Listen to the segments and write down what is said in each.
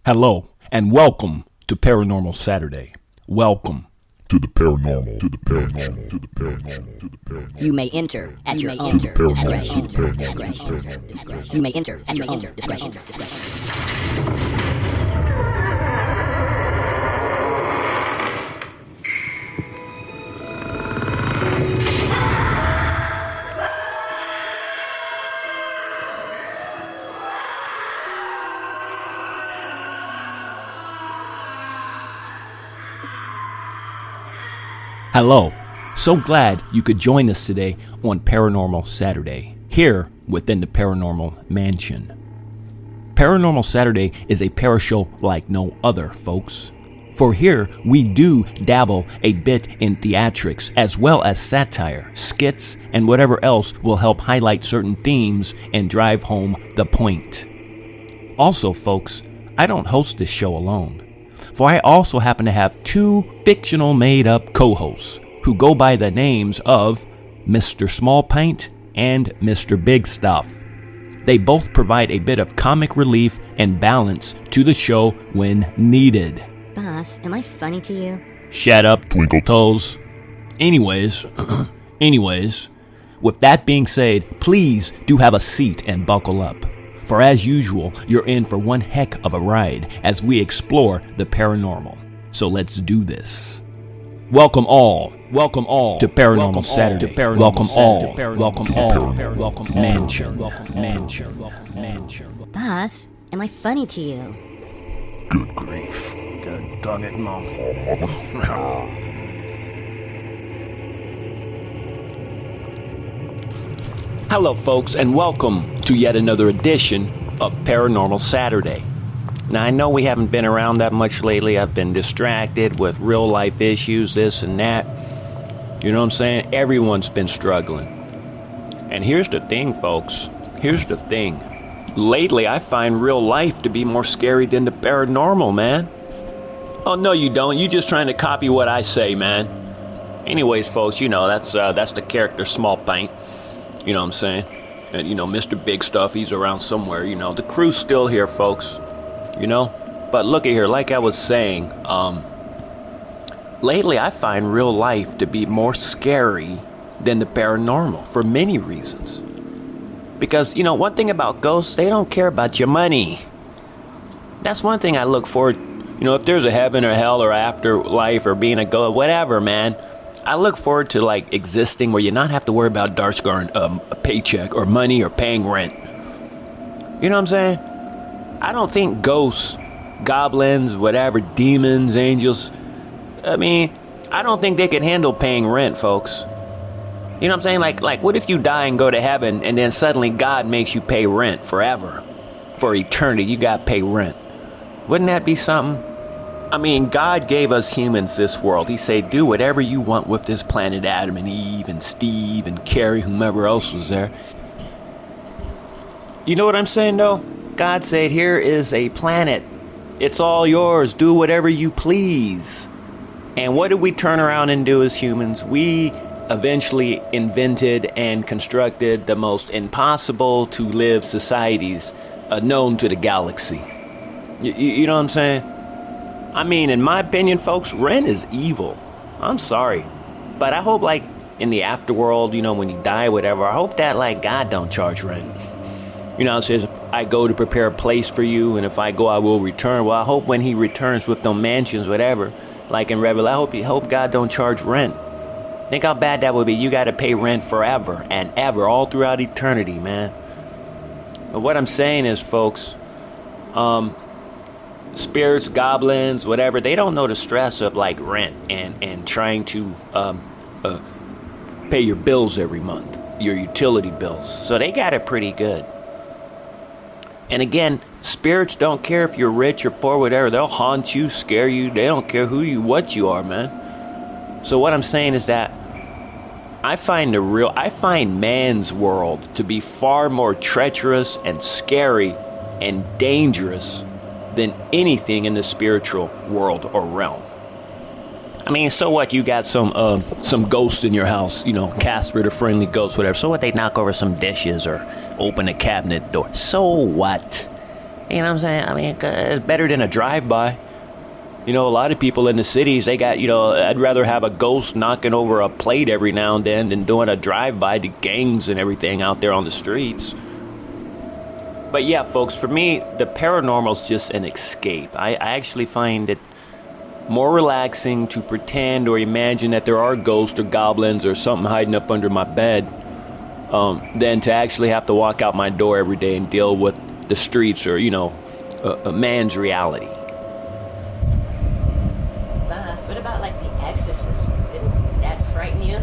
Hello, and welcome to Paranormal Saturday. Welcome to the paranormal, to the paranormal, to the paranormal, to the paranormal. You may enter at your own discretion. You may enter at your own discretion. Hello. So glad you could join us today on Paranormal Saturday, here within the Paranormal Mansion. Paranormal Saturday is a parashow like no other, folks. For here, we do dabble a bit in theatrics, as well as satire, skits, and whatever else will help highlight certain themes and drive home the point. Also, folks, I don't host this show alone. For I also happen to have two fictional made-up co-hosts who go by the names of Mr. Small Paint and Mr. Big Stuff. They both provide a bit of comic relief and balance to the show when needed. Boss, am I funny to you? Shut up, Twinkle Toes. Anyways, with that being said, please do have a seat and buckle up. For as usual, you're in for one heck of a ride as we explore the paranormal. So let's do this. Welcome all to Paranormal Saturday. Welcome all to Mansion. Boss, am I funny to you? Good grief. God dang it, Mom. Hello, folks, and welcome to yet another edition of Paranormal Saturday. Now, I know we haven't been around that much lately. I've been distracted with real-life issues, this and that. You know what I'm saying? Everyone's been struggling. And here's the thing, folks. Here's the thing. Lately, I find real life to be more scary than the paranormal, man. Oh, no, you don't. You're just trying to copy what I say, man. Anyways, folks, you know, that's the character Small Paint. You know what I'm saying? And, you know, Mr. Big Stuff, he's around somewhere, you know. The crew's still here, folks, you know. But look at here, like I was saying, lately I find real life to be more scary than the paranormal for many reasons. Because, you know, one thing about ghosts, they don't care about your money. That's one thing I look forward, you know, if there's a heaven or hell or afterlife or being a ghost, whatever, man. I look forward to, like, existing where you not have to worry about Darkscar and a paycheck or money or paying rent. You know what I'm saying? I don't think ghosts, goblins, whatever, demons, angels, I mean, I don't think they can handle paying rent, folks. You know what I'm saying? Like, what if you die and go to heaven and then suddenly God makes you pay rent forever? For eternity, you got to pay rent. Wouldn't that be something? I mean, God gave us humans this world. He said, do whatever you want with this planet, Adam and Eve and Steve and Carrie, whomever else was there. You know what I'm saying, though? God said, here is a planet. It's all yours. Do whatever you please. And what did we turn around and do as humans? We eventually invented and constructed the most impossible to live societies known to the galaxy. You know what I'm saying? I mean, in my opinion, folks, rent is evil. I'm sorry. But I hope, like, in the afterworld, you know, when you die, whatever, I hope that, like, God don't charge rent. You know, it says, I go to prepare a place for you, and if I go, I will return. Well, I hope when he returns with no mansions, whatever, like in Revelation, I hope God don't charge rent. Think how bad that would be. You got to pay rent forever and ever, all throughout eternity, man. But what I'm saying is, folks, spirits, goblins, whatever, they don't know the stress of, like, rent and trying to pay your bills every month, your utility bills. So they got it pretty good. And again, spirits don't care if you're rich or poor, whatever. They'll haunt you, scare you. They don't care what you are, man. So what I'm saying is that I find man's world to be far more treacherous and scary and dangerous than anything in the spiritual world or realm. I mean, so what? You got some ghost in your house, you know, Casper the Friendly Ghost, whatever. So what? They knock over some dishes or open a cabinet door. So what? You know what I'm saying? I mean, it's better than a drive-by. You know, a lot of people in the cities, they got, I'd rather have a ghost knocking over a plate every now and then than doing a drive-by to gangs and everything out there on the streets. But yeah, folks, for me, the paranormal is just an escape. I actually find it more relaxing to pretend or imagine that there are ghosts or goblins or something hiding up under my bed than to actually have to walk out my door every day and deal with the streets or, a man's reality. What about like The Exorcist? Didn't that frighten you?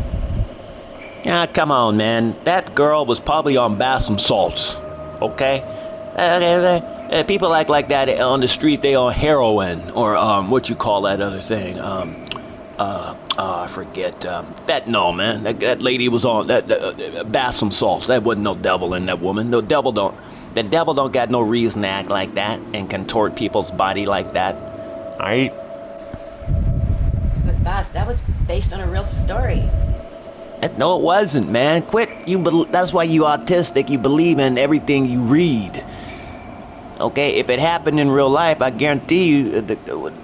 Yeah, come on, man. That girl was probably on bath salts. Okay? People act like that on the street. They on heroin or what you call that other thing? I forget. Fentanyl, man. That lady was on that bath salts. That wasn't no devil in that woman. The devil don't got no reason to act like that and contort people's body like that. All right? But boss, that was based on a real story. No, it wasn't, man. Quit. That's why you autistic. You believe in everything you read. Okay, if it happened in real life, I guarantee you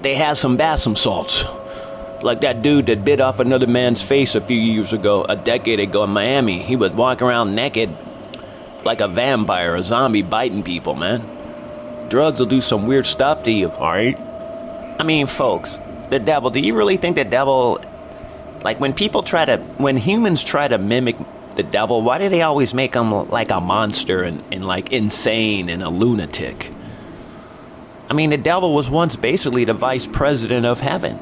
they had some bath salts. Like that dude that bit off another man's face a decade ago in Miami. He was walking around naked like a vampire, a zombie biting people, man. Drugs will do some weird stuff to you, alright? I mean, folks, the devil, do you really think the devil... Like, when humans try to mimic the devil, why do they always make him like a monster and like insane and a lunatic? I mean, the devil was once basically the vice president of heaven.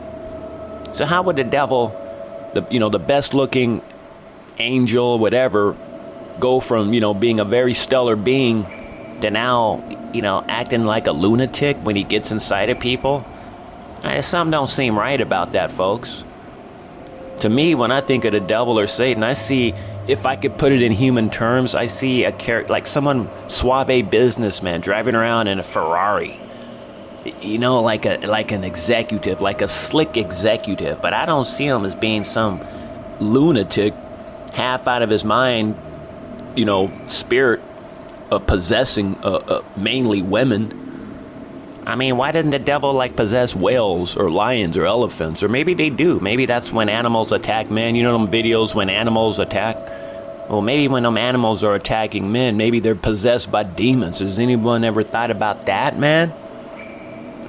So how would the devil, the best looking angel, whatever, go from, being a very stellar being to now, acting like a lunatic when he gets inside of people? Something don't seem right about that, folks. To me, when I think of the devil or Satan, I see, if I could put it in human terms, I see a character like someone suave businessman driving around in a Ferrari. Like an executive, like a slick executive. But I don't see him as being some lunatic, half out of his mind, spirit of possessing mainly women. I mean, why doesn't the devil possess whales or lions or elephants? Or maybe they do. Maybe that's when animals attack men. You know them videos when animals attack? Well, maybe when them animals are attacking men, maybe they're possessed by demons. Has anyone ever thought about that, man?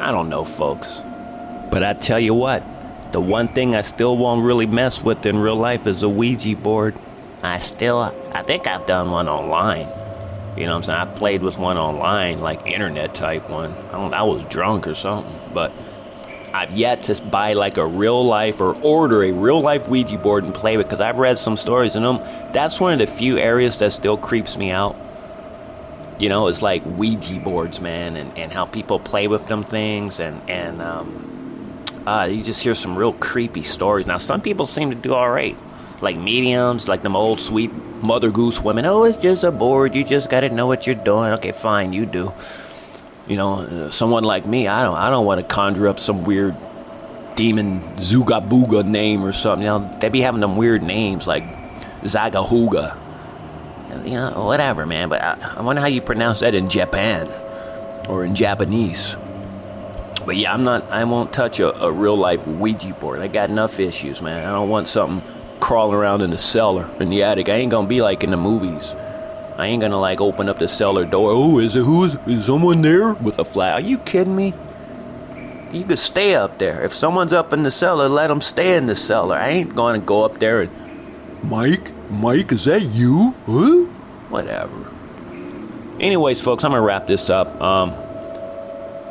I don't know, folks. But I tell you what, the one thing I still won't really mess with in real life is a Ouija board. I think I've done one online. You know what I'm saying? I played with one online, like internet type one. I was drunk or something. But I've yet to buy a real life or order a real life Ouija board and play with, because I've read some stories in them. That's one of the few areas that still creeps me out. It's like Ouija boards, man, and how people play with them things. And you just hear some real creepy stories. Now, some people seem to do all right. Like mediums, like them old sweet Mother Goose women. Oh, it's just a board. You just got to know what you're doing. Okay, fine, you do. Someone like me, I don't want to conjure up some weird demon Zuga Booga name or something. They be having them weird names like Zagahuga. Whatever, man. But I wonder how you pronounce that in Japan or in Japanese. But yeah, I won't touch a real life Ouija board. I got enough issues, man. I don't want something crawling around in the cellar, in the attic. I ain't gonna be like in the movies. I ain't gonna open up the cellar door. Oh, is someone there with a flag? Are you kidding me? You could stay up there. If someone's up in the cellar, let them stay in the cellar. I ain't gonna go up there and, Mike, is that you? Huh? Whatever. Anyways, folks, I'm gonna wrap this up.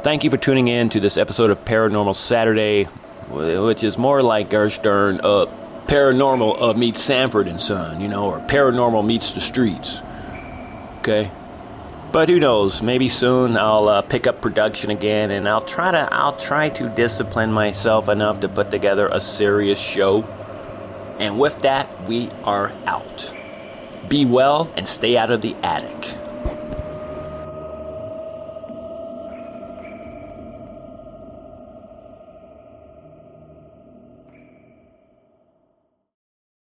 Thank you for tuning in to this episode of Paranormal Saturday, which is more like Gerstern Paranormal meets Sanford and Son, or Paranormal meets the streets. Okay? But who knows? Maybe soon I'll pick up production again, and I'll try to discipline myself enough to put together a serious show. And with that, we are out. Be well and stay out of the attic.